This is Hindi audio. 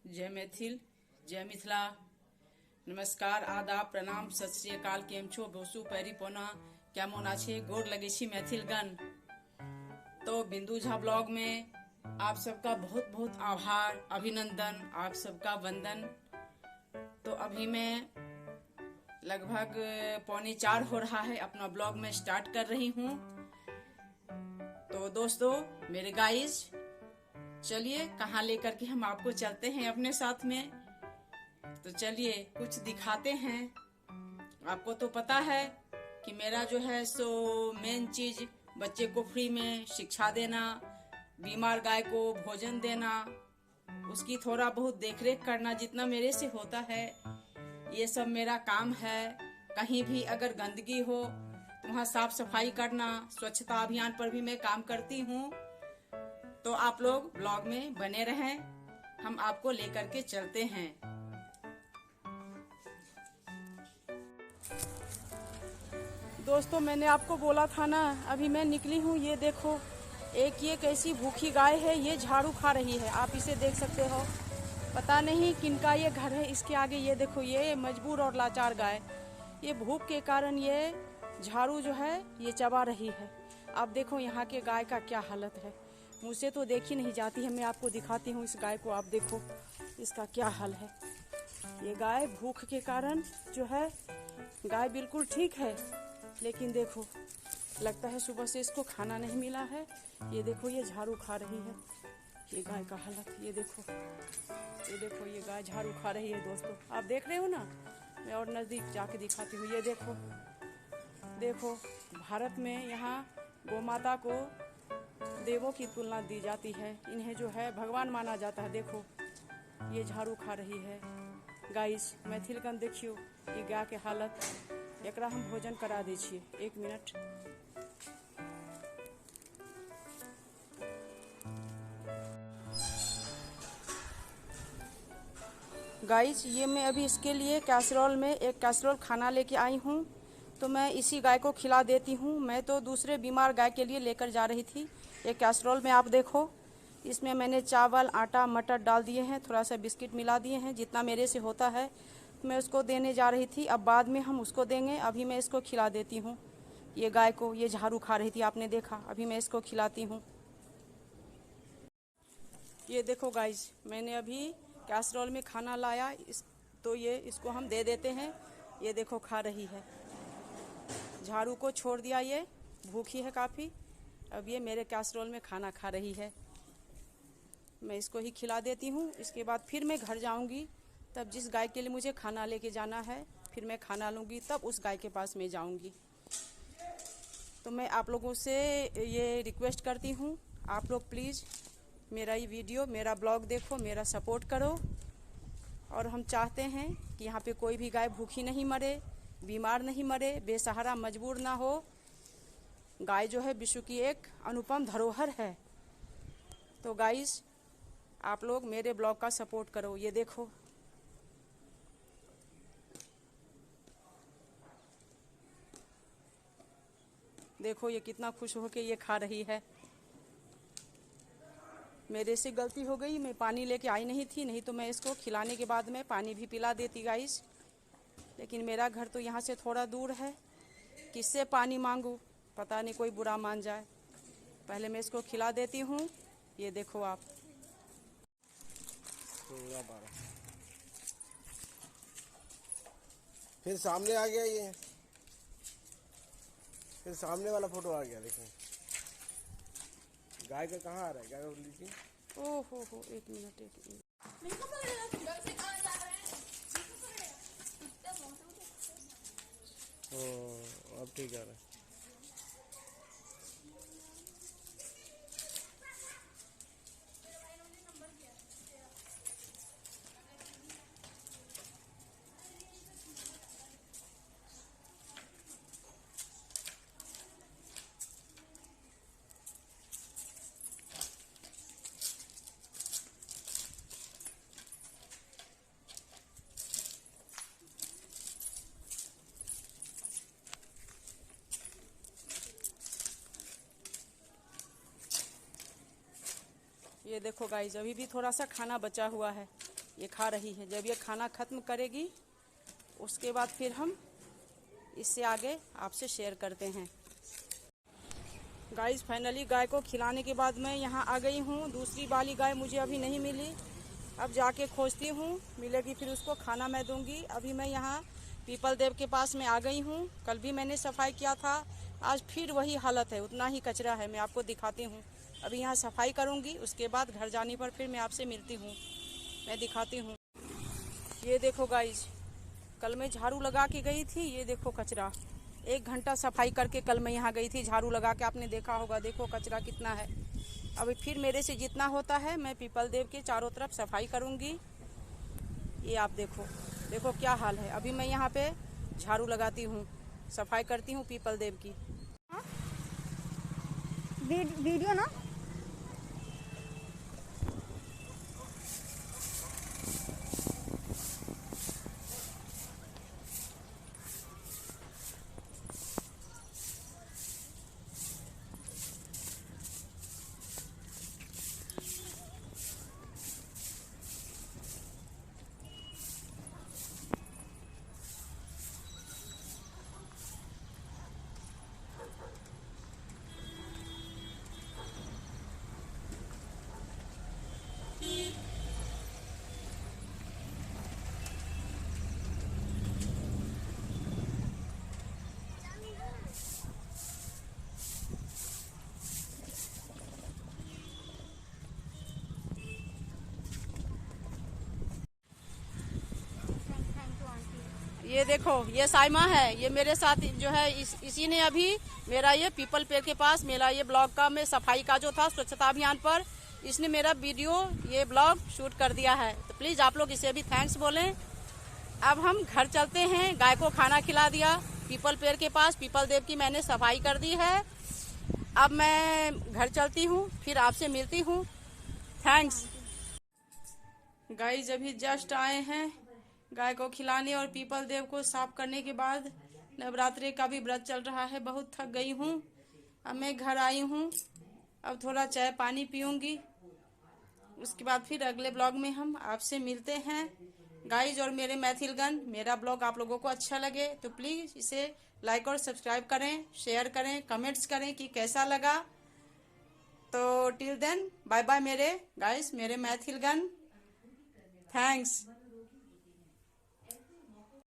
जय मैथिल, जय मिथिला। नमस्कार, आदाब, प्रणाम, सत श्री अकाल। केम छो बोसु पैरी पोना केमन आछे गोर लगे छी मैथिलगण। तो बिंदु झा ब्लॉग में आप सबका बहुत बहुत आभार, अभिनंदन, आप सबका वंदन। तो अभी मैं लगभग 3:45 हो रहा है, अपना ब्लॉग में स्टार्ट कर रही हूँ। तो दोस्तों, मेरे गाइस, चलिए कहाँ लेकर के हम आपको चलते हैं अपने साथ में। तो चलिए कुछ दिखाते हैं। आपको तो पता है कि मेरा जो है सो मेन चीज बच्चे को फ्री में शिक्षा देना, बीमार गाय को भोजन देना, उसकी थोड़ा बहुत देखरेख करना जितना मेरे से होता है, ये सब मेरा काम है। कहीं भी अगर गंदगी हो तो वहाँ साफ सफाई करना, स्वच्छता अभियान पर भी मैं काम करती हूँ। तो आप लोग ब्लॉग में बने रहें, हम आपको लेकर के चलते हैं। दोस्तों, मैंने आपको बोला था ना, अभी मैं निकली हूँ। ये देखो, एक ये कैसी भूखी गाय है, ये झाड़ू खा रही है। आप इसे देख सकते हो। पता नहीं किनका ये घर है। इसके आगे ये देखो, ये मजबूर और लाचार गाय, ये भूख के कारण ये झाड़ू जो है ये चबा रही है। आप देखो यहाँ के गाय का क्या हालत है। मुझसे तो देखी नहीं जाती है। मैं आपको दिखाती हूँ इस गाय को। आप देखो इसका क्या हाल है। ये गाय भूख के कारण जो है, गाय बिल्कुल ठीक है, लेकिन देखो लगता है सुबह से इसको खाना नहीं मिला है। ये देखो, ये झाड़ू खा रही है। ये गाय का हालत, ये देखो, ये देखो, ये गाय झाड़ू खा रही है। दोस्तों, आप देख रहे हो ना, मैं और नज़दीक जाके दिखाती हूँ। ये देखो, देखो, भारत में यहाँ गौ माता को देवों की तुलना दी जाती है। इन्हें जो है भगवान माना जाता है। देखो, ये झाड़ू खा रही है। गाइस, मैथिलगण देखियो ये गाय के हालत। एकरा हम भोजन करा दै छियै। 1 मिनट। गाइस, ये मैं अभी इसके लिए कैसरोल में एक कैसरोल खाना लेके आई हूँ। तो मैं इसी गाय को खिला देती हूँ। मैं तो दूसरे बीमार गाय के लिए लेकर जा रही थी। एक कैसरोल में आप देखो, इसमें मैंने चावल, आटा, मटर डाल दिए हैं, थोड़ा सा बिस्किट मिला दिए हैं। जितना मेरे से होता है मैं उसको देने जा रही थी। अब बाद में हम उसको देंगे, अभी मैं इसको खिला देती हूँ। ये गाय को, ये झाड़ू खा रही थी, आपने देखा। अभी मैं इसको खिलाती हूँ। ये देखो गाइस, मैंने अभी कैसरोल में खाना लाया। तो ये इसको हम दे देते हैं। ये देखो खा रही है। झाड़ू को छोड़ दिया, ये भूखी है काफ़ी। अब ये मेरे कैसरोल में खाना खा रही है। मैं इसको ही खिला देती हूँ। इसके बाद फिर मैं घर जाऊँगी, तब जिस गाय के लिए मुझे खाना लेके जाना है, फिर मैं खाना लूँगी, तब उस गाय के पास मैं जाऊँगी। तो मैं आप लोगों से ये रिक्वेस्ट करती हूँ, आप लोग प्लीज़ मेरा ये वीडियो, मेरा ब्लॉग देखो, मेरा सपोर्ट करो। और हम चाहते हैं कि यहाँ पे कोई भी गाय भूखी नहीं मरे, बीमार नहीं मरे, बेसहारा मजबूर ना हो। गाय जो है विश्व की एक अनुपम धरोहर है। तो गाइस, आप लोग मेरे ब्लॉग का सपोर्ट करो। ये देखो, देखो ये कितना खुश होके ये खा रही है। मेरे से गलती हो गई, मैं पानी लेके आई नहीं थी, नहीं तो मैं इसको खिलाने के बाद में पानी भी पिला देती गाइस। लेकिन मेरा घर तो यहाँ से थोड़ा दूर है, किससे पानी मांगूँ, पता नहीं कोई बुरा मान जाए। पहले मैं इसको खिला देती हूँ। ये देखो आप, फिर सामने आ गया। ये फिर सामने वाला फोटो आ गया। देखो गाय का कहाँ आ रहा है, गाय का लीजिए। ओहो, 1 मिनट, 1 मिनट। अब ठीक आ रहा है। ये देखो गाइस, अभी भी थोड़ा सा खाना बचा हुआ है। ये खा रही है। जब ये खाना खत्म करेगी उसके बाद फिर हम इससे आगे आपसे शेयर करते हैं। गाइस फाइनली गाय को खिलाने के बाद मैं यहाँ आ गई हूँ। दूसरी वाली गाय मुझे अभी नहीं मिली, अब जाके खोजती हूँ, मिलेगी फिर उसको खाना मैं दूंगी। अभी मैं यहाँ पीपल देव के पास में आ गई हूँ। कल भी मैंने सफाई किया था, आज फिर वही हालत है, उतना ही कचरा है। मैं आपको दिखाती हूँ। अभी यहाँ सफाई करूँगी, उसके बाद घर जाने पर फिर मैं आपसे मिलती हूँ, मैं दिखाती हूँ। ये देखो गाइज, कल मैं झाड़ू लगा के गई थी, ये देखो कचरा। 1 घंटा सफाई करके कल मैं यहाँ गई थी झाड़ू लगा के, आपने देखा होगा। देखो कचरा कितना है। अभी फिर मेरे से जितना होता है मैं पीपल देव के चारों तरफ सफाई करूँगी। ये आप देखो, देखो क्या हाल है। अभी मैं यहाँ पे झाड़ू लगाती हूँ, सफाई करती हूँ पीपल देव की। वीडियो ना ये देखो, ये साइमा है, ये मेरे साथ जो है इसी ने अभी मेरा ये पीपल पेड़ के पास मेरा ये ब्लॉग का में सफाई का जो था स्वच्छता अभियान पर, इसने मेरा वीडियो ये ब्लॉग शूट कर दिया है। तो प्लीज आप लोग इसे भी थैंक्स बोलें। अब हम घर चलते हैं। गाय को खाना खिला दिया पीपल पेड़ के पास, पीपल देव की मैंने सफाई कर दी है। अब मैं घर चलती हूँ, फिर आपसे मिलती हूँ। थैंक्स। गाइस अभी जस्ट आए हैं गाय को खिलाने और पीपल देव को साफ करने के बाद। नवरात्रि का भी व्रत चल रहा है, बहुत थक गई हूँ। अब मैं घर आई हूँ, अब थोड़ा चाय पानी पीऊंगी, उसके बाद फिर अगले ब्लॉग में हम आपसे मिलते हैं। गाइज और मेरे मैथिलगण, मेरा ब्लॉग आप लोगों को अच्छा लगे तो प्लीज इसे लाइक और सब्सक्राइब करें, शेयर करें, कमेंट्स करें कि कैसा लगा। तो टिल देन बाय बाय मेरे गाइज, मेरे मैथिलगण। थैंक्स।